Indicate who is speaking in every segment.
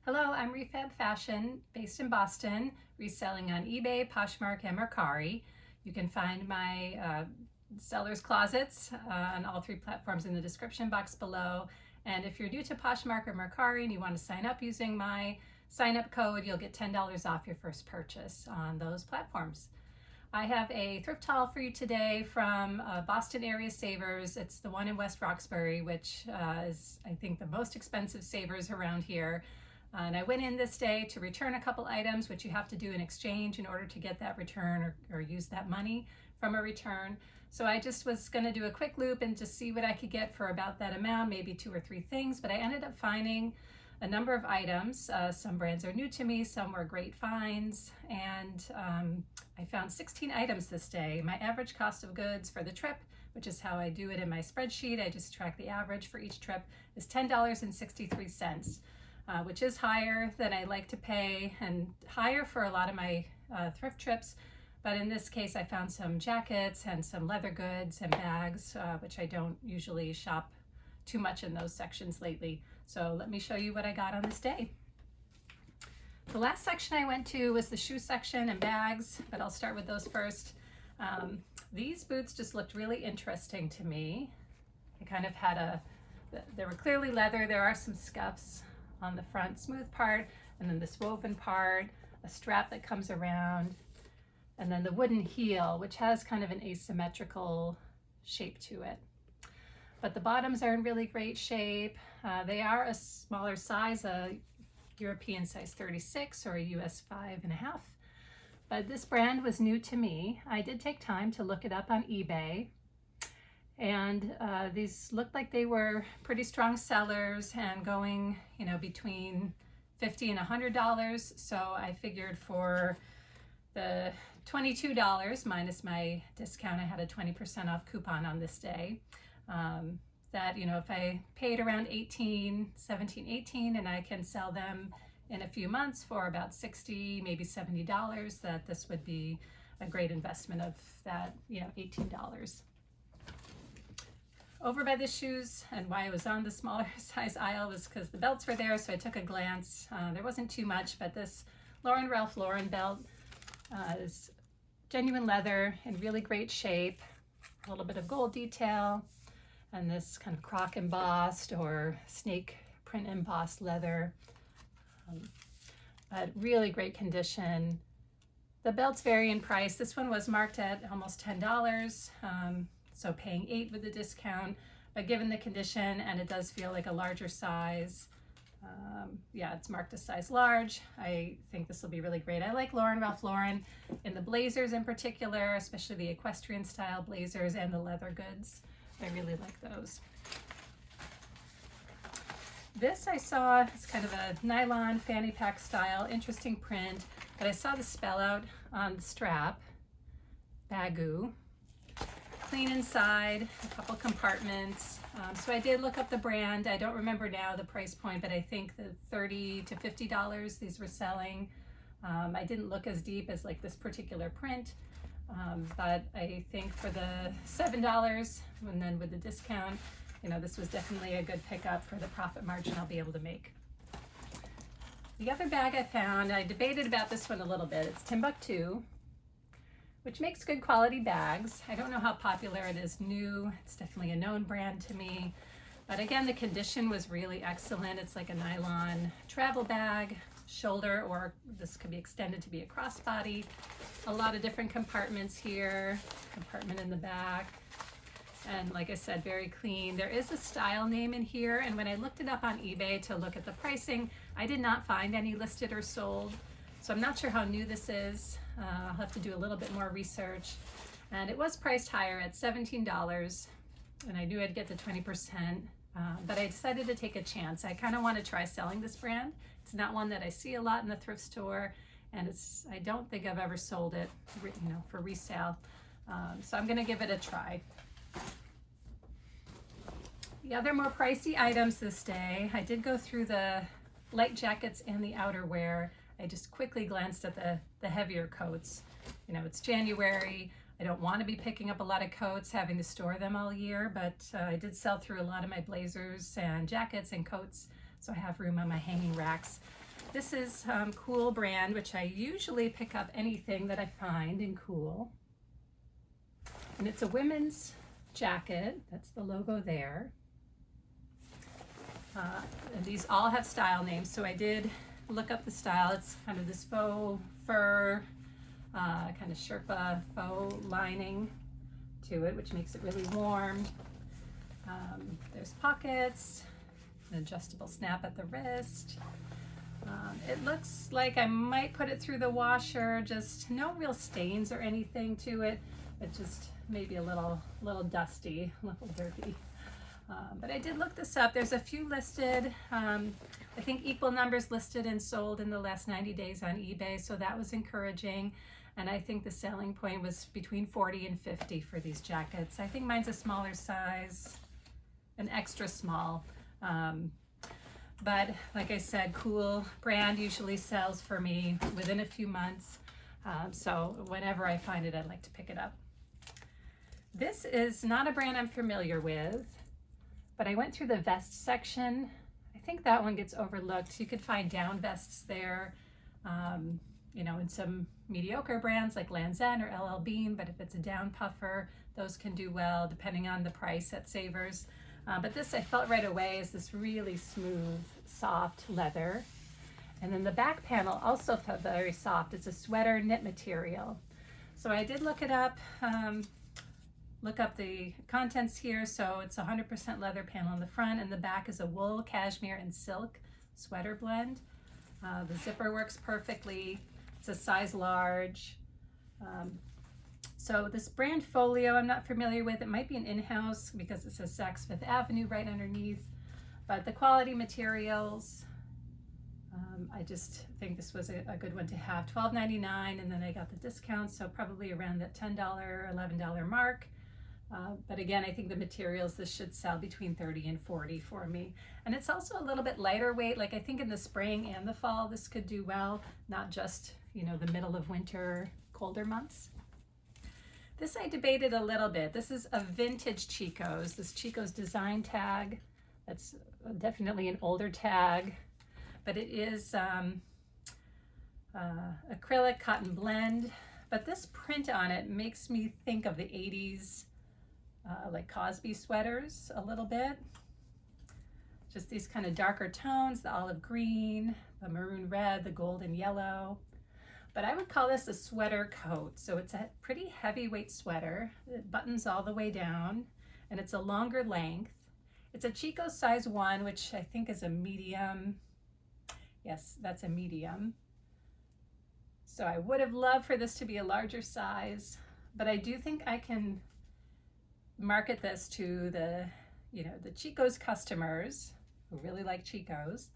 Speaker 1: Hello, I'm ReFabFashion, based in Boston, reselling on eBay, Poshmark, and Mercari. You can find my seller's closets on all three platforms in the description box below. And if you're new to Poshmark or Mercari and you want to sign up using my sign-up code, you'll get $10 off your first purchase on those platforms. I have a thrift haul for you today from Boston area Savers. It's the one in West Roxbury, which is, I think, the most expensive Savers around here. And I went in this day to return a couple items, which you have to do in exchange in order to get that return or use that money from a return. So I just was going to do a quick loop and just see what I could get for about that amount, maybe 2 or 3 things. But I ended up finding a number of items. Some brands are new to me, some were great finds, and I found 16 items this day. My average cost of goods for the trip, which is how I do it in my spreadsheet, I just track the average for each trip, is $10.63. Which is higher than I like to pay and higher for a lot of my thrift trips. But in this case, I found some jackets and some leather goods and bags, which I don't usually shop too much in those sections lately. So let me show you what I got on this day. The last section I went to was the shoe section and bags, but I'll start with those first. These boots just looked really interesting to me. I kind of had they were clearly leather. There are some scuffs on the front smooth part, and then this woven part, a strap that comes around, and then the wooden heel, which has kind of an asymmetrical shape to it. But the bottoms are in really great shape. They are a smaller size, a European size 36 or a US 5.5. But this brand was new to me. I did take time to look it up on eBay. And these looked like they were pretty strong sellers and going, between $50 and $100. So I figured for the $22 minus my discount, I had a 20% off coupon on this day. That, if I paid around 18, and I can sell them in a few months for about $60, maybe $70, that this would be a great investment of that, $18. Over by the shoes, and why I was on the smaller size aisle was because the belts were there, so I took a glance. There wasn't too much, but this Ralph Lauren belt is genuine leather in really great shape, a little bit of gold detail, and this kind of croc embossed or snake print embossed leather. But really great condition. The belts vary in price. This one was marked at almost $10. So paying $8 with the discount, but given the condition, and it does feel like a larger size, it's marked as size large. I think this will be really great. I like Ralph Lauren in the blazers in particular, especially the equestrian style blazers and the leather goods. I really like those. This I saw, it's kind of a nylon fanny pack style, interesting print, but I saw the spell out on the strap, Baggu. Clean inside, a couple compartments. So I did look up the brand. I don't remember now the price point, but I think the $30 to $50 these were selling. I didn't look as deep as like this particular print, but I think for the $7 and then with the discount, this was definitely a good pickup for the profit margin I'll be able to make. The other bag I found, I debated about this one a little bit. It's Timbuktu, which makes good quality bags. I don't know how popular it is new. It's definitely a known brand to me. But again, the condition was really excellent. It's like a nylon travel bag, shoulder, or this could be extended to be a crossbody. A lot of different compartments here, compartment in the back. And like I said, very clean. There is a style name in here, and when I looked it up on eBay to look at the pricing, I did not find any listed or sold. So I'm not sure how new this is. I'll have to do a little bit more research. And it was priced higher at $17, and I knew I'd get the 20%, but I decided to take a chance. I kind of want to try selling this brand. It's not one that I see a lot in the thrift store, and I don't think I've ever sold it, for resale. So I'm going to give it a try. The other more pricey items this day, I did go through the light jackets and the outerwear. I just quickly glanced at the heavier coats. It's January. I don't want to be picking up a lot of coats, having to store them all year, but I did sell through a lot of my blazers and jackets and coats, so I have room on my hanging racks. This is Cool brand, which I usually pick up anything that I find in Cool. And it's a women's jacket. That's the logo there. And these all have style names, so I did look up the style. It's kind of this faux fur, kind of Sherpa faux lining to it, which makes it really warm. There's pockets, an adjustable snap at the wrist. It looks like I might put it through the washer, just no real stains or anything to it. It just maybe a little dusty, a little dirty. But I did look this up. There's a few listed, I think equal numbers listed and sold in the last 90 days on eBay, so that was encouraging. And I think the selling point was between 40 and 50 for these jackets. I think mine's a smaller size, an extra small. But like I said, Cool brand usually sells for me within a few months. So whenever I find it, I'd like to pick it up. This is not a brand I'm familiar with, but I went through the vest section. I think that one gets overlooked. You could find down vests there, you know, in some mediocre brands like Lands' End or LL Bean, but if it's a down puffer, those can do well depending on the price at Savers. But this I felt right away is this really smooth, soft leather. And then the back panel also felt very soft. It's a sweater knit material. So I did look it up, look up the contents here. So it's 100% leather panel on the front, and the back is a wool, cashmere, and silk sweater blend. The zipper works perfectly. It's a size large. So this brand Folio, I'm not familiar with. It might be an in-house because it says Saks Fifth Avenue right underneath. But the quality materials, I just think this was a good one to have. $12.99, and then I got the discount, so probably around that $10, $11 mark. But again, I think the materials, this should sell between 30 and 40 for me. And it's also a little bit lighter weight. Like I think in the spring and the fall, this could do well, not just, you know, the middle of winter, colder months. This I debated a little bit. This is a vintage Chico's, this Chico's design tag. That's definitely an older tag, but it is acrylic cotton blend. But this print on it makes me think of the 80s, like Cosby sweaters a little bit. Just these kind of darker tones, the olive green, the maroon red, the gold and yellow. But I would call this a sweater coat. So it's a pretty heavyweight sweater. It buttons all the way down, and it's a longer length. It's a Chico's size 1, which I think is a medium. Yes, that's a medium. So I would have loved for this to be a larger size, but I do think I can market this to the, you know, the Chico's customers who really like Chico's,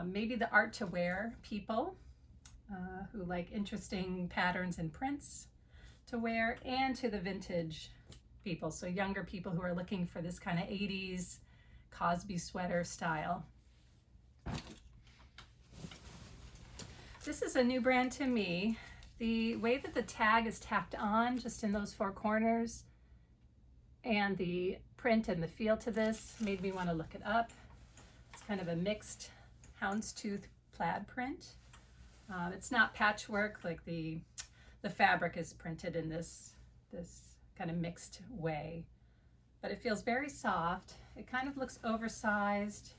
Speaker 1: maybe the art to wear people who like interesting patterns and prints to wear, and to the vintage people, so younger people who are looking for this kind of 80s Cosby sweater style. This is a new brand to me. The way that the tag is tacked on just in those 4 corners and the print and the feel to this made me want to look it up. It's kind of a mixed houndstooth plaid print. It's not patchwork, like the fabric is printed in this kind of mixed way, but it feels very soft. It kind of looks oversized,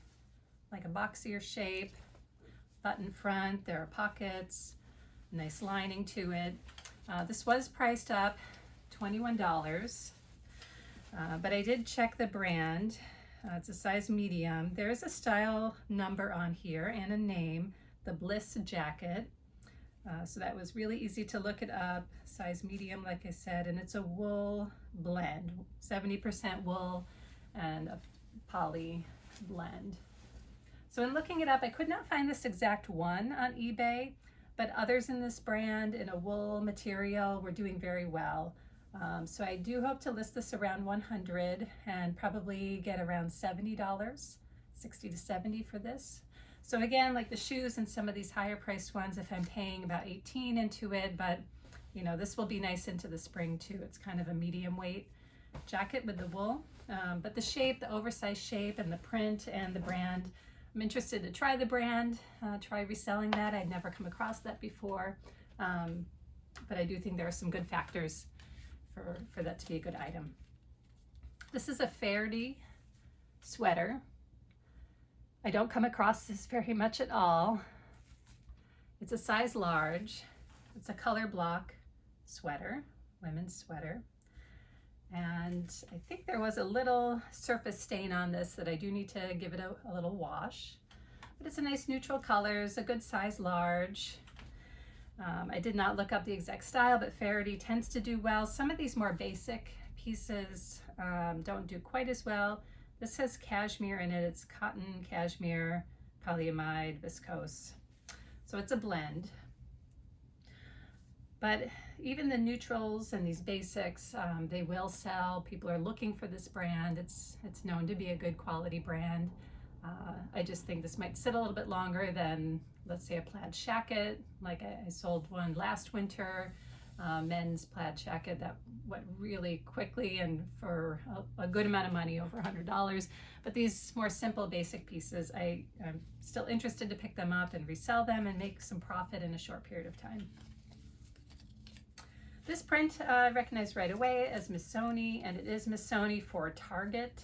Speaker 1: like a boxier shape. Button front, there are pockets, nice lining to it. This was priced up $21, but I did check the brand. It's a size medium. There is a style number on here and a name, the Bliss Jacket. So that was really easy to look it up. Size medium, like I said, and it's a wool blend, 70% wool and a poly blend. So in looking it up, I could not find this exact one on eBay, but others in this brand in a wool material were doing very well. So I do hope to list this around 100 and probably get around $70, 60 to 70 for this. So again, like the shoes and some of these higher priced ones, if I'm paying about 18 into it, but you know, this will be nice into the spring too. It's kind of a medium weight jacket with the wool, but the shape, the oversized shape and the print and the brand I'm interested to try the brand, try reselling that. I'd never come across that before, but I do think there are some good factors for that to be a good item. This is a Faherty sweater. I don't come across this very much at all. It's a size large. It's a color block sweater, women's sweater. And I think there was a little surface stain on this that I do need to give it a little wash. But it's a nice neutral colors, a good size large. I did not look up the exact style, but Faherty tends to do well. Some of these more basic pieces don't do quite as well. This has cashmere in it. It's cotton, cashmere, polyamide, viscose. So it's a blend. But even the neutrals and these basics, they will sell. People are looking for this brand. It's known to be a good quality brand. I just think this might sit a little bit longer than, let's say, a plaid shacket. Like I sold one last winter, men's plaid shacket that went really quickly and for a good amount of money, over $100. But these more simple basic pieces, I'm still interested to pick them up and resell them and make some profit in a short period of time. This print I recognized right away as Missoni, and it is Missoni for Target.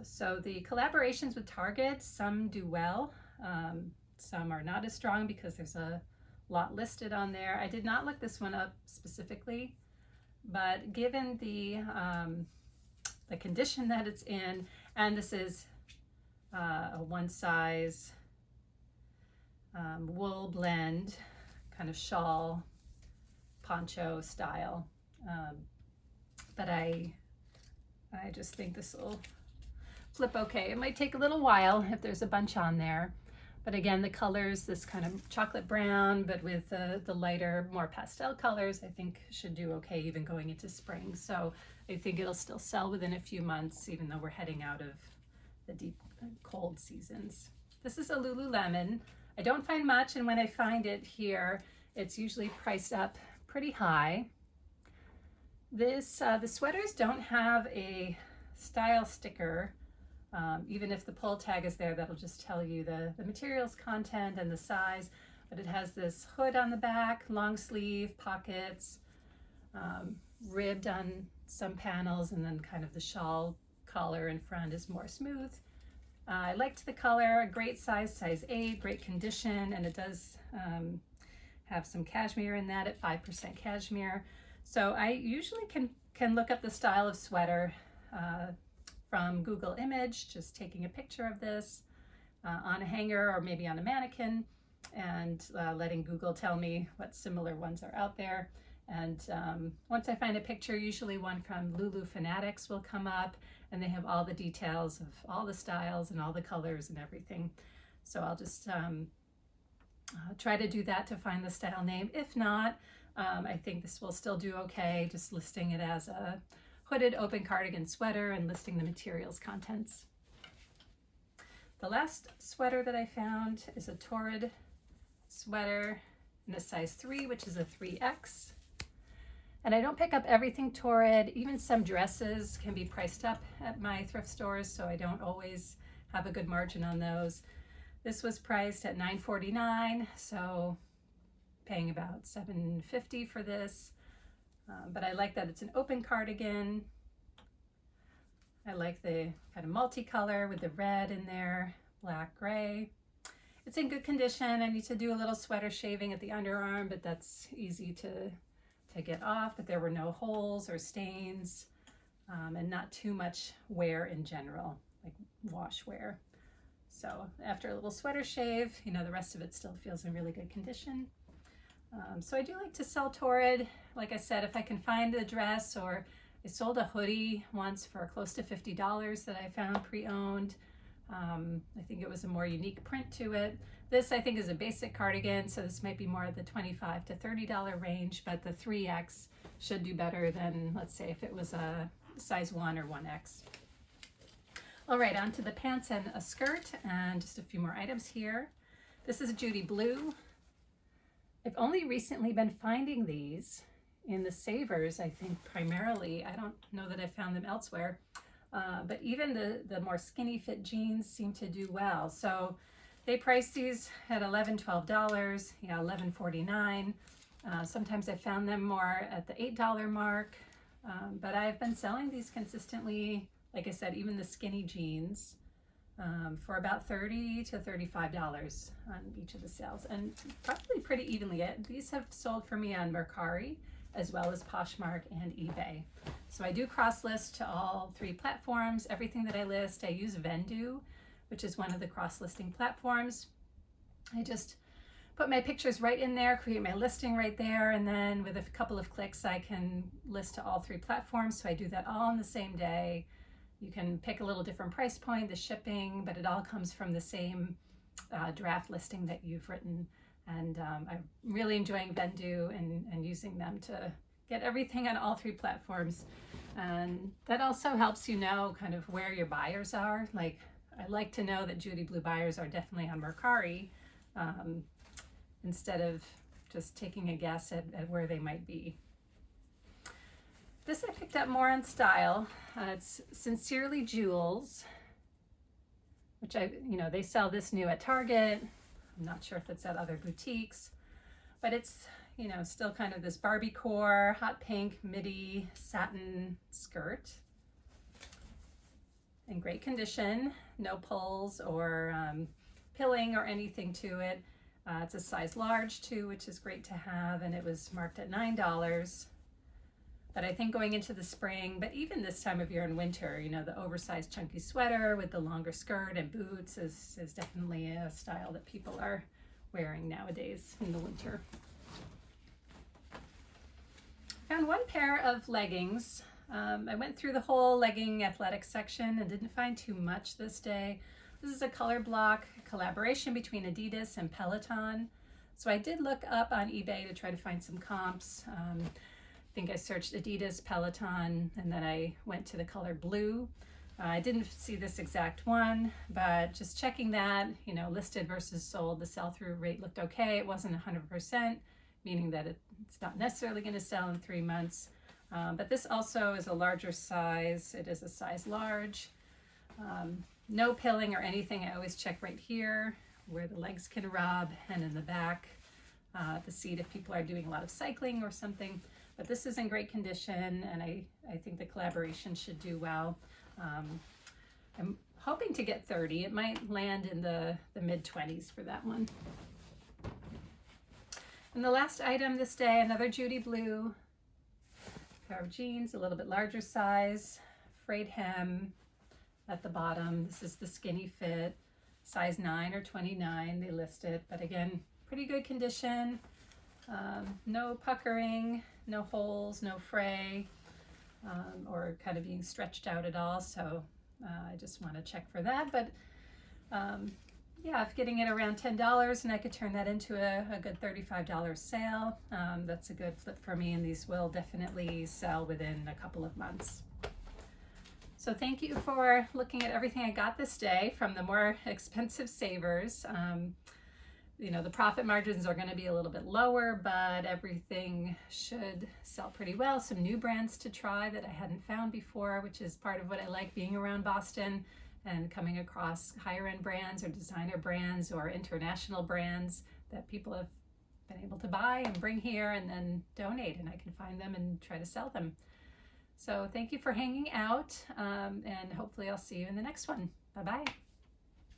Speaker 1: So the collaborations with Target, some do well, some are not as strong because there's a lot listed on there. I did not look this one up specifically, but given the condition that it's in, and this is a one size wool blend, kind of shawl, poncho style, but I just think this will flip okay. It might take a little while if there's a bunch on there, but again, the colors, this kind of chocolate brown, but with the lighter, more pastel colors, I think should do okay even going into spring. So I think it'll still sell within a few months, even though we're heading out of the deep cold seasons. This is a Lululemon. I don't find much, and when I find it here, it's usually priced up pretty high. The sweaters don't have a style sticker. Even if the pull tag is there, that'll just tell you the materials content and the size, but it has this hood on the back, long sleeve, pockets, ribbed on some panels, and then kind of the shawl collar in front is more smooth. I liked the color, great size 8, great condition, and it does have some cashmere in that at 5% cashmere. So I usually can look up the style of sweater from Google Image, just taking a picture of this on a hanger or maybe on a mannequin, and letting Google tell me what similar ones are out there. And once I find a picture, usually one from Lulu Fanatics will come up, and they have all the details of all the styles and all the colors and everything. So I'll just try to do that to find the style name. If not, I think this will still do okay, just listing it as a hooded open cardigan sweater and listing the materials contents. The last sweater that I found is a Torrid sweater in a size 3, which is a 3X. And I don't pick up everything Torrid. Even some dresses can be priced up at my thrift stores, so I don't always have a good margin on those. This was priced at $9.49, so paying about $7.50 for this. But I like that it's an open cardigan. I like the kind of multicolor with the red in there, black, gray. It's in good condition. I need to do a little sweater shaving at the underarm, but that's easy to get off. But there were no holes or stains, and not too much wear in general, like wash wear. So after a little sweater shave, you know, the rest of it still feels in really good condition. So I do like to sell Torrid. Like I said, if I can find a dress, or I sold a hoodie once for close to $50 that I found pre-owned. I think it was a more unique print to it. This I think is a basic cardigan, so this might be more at the $25 to $30 range, but the 3X should do better than, let's say, if it was a size 1 or 1X. All right, on to the pants and a skirt, and just a few more items here. This is Judy Blue. I've only recently been finding these in the Savers, I think primarily. I don't know that I found them elsewhere. But even the more skinny fit jeans seem to do well. So they price these at $11, $12, yeah, $11.49. Sometimes I found them more at the $8 mark, but I've been selling these consistently, like I said, even the skinny jeans, for about $30 to $35 on each of the sales, and probably pretty evenly. These have sold for me on Mercari as well as Poshmark and eBay. So I do cross list to all 3 platforms. Everything that I list, I use Vendoo, which is one of the cross listing platforms. I just put my pictures right in there, create my listing right there, and then with a couple of clicks I can list to all 3 platforms. So I do that all on the same day. You can pick a little different price point, the shipping, but it all comes from the same draft listing that you've written. And I'm really enjoying Vendoo and using them to get everything on all 3 platforms. And that also helps you know kind of where your buyers are. Like, I like to know that Judy Blue buyers are definitely on Mercari, instead of just taking a guess at where they might be. This I picked up more on style. It's Sincerely Jewels, which they sell this new at Target. I'm not sure if it's at other boutiques, but it's, still kind of this Barbie core, hot pink midi satin skirt in great condition, no pulls or pilling or anything to it. It's a size large too, which is great to have, and it was marked at $9. But I think going into the spring, but even this time of year in winter, the oversized chunky sweater with the longer skirt and boots is definitely a style that people are wearing nowadays in the winter. Found one pair of leggings. I went through the whole legging athletic section and didn't find too much this day. This is a color block collaboration between Adidas and Peloton. So I did look up on eBay to try to find some comps. I think I searched Adidas, Peloton, and then I went to the color blue. I didn't see this exact one, but just checking that, listed versus sold, the sell-through rate looked okay. It wasn't 100%, meaning that it's not necessarily going to sell in 3 months. But this also is a larger size. It is a size large. No pilling or anything. I always check right here where the legs can rub, and in the back, the seat if people are doing a lot of cycling or something. But this is in great condition, and I think the collaboration should do well. I'm hoping to get 30. It might land in the mid-20s for that one. And the last item this day, another Judy Blue pair of jeans, a little bit larger size, frayed hem at the bottom. This is the skinny fit, size 9 or 29, they list it, but again, pretty good condition. No puckering, no holes, no fray, or kind of being stretched out at all. So I just want to check for that. But yeah, if getting it around $10 and I could turn that into a good $35 sale, that's a good flip for me, and these will definitely sell within a couple of months. So thank you for looking at everything I got this day from the more expensive savers. The profit margins are going to be a little bit lower, but everything should sell pretty well. Some new brands to try that I hadn't found before, which is part of what I like being around Boston and coming across higher end brands or designer brands or international brands that people have been able to buy and bring here and then donate, and I can find them and try to sell them. So thank you for hanging out, and hopefully I'll see you in the next one. Bye-bye.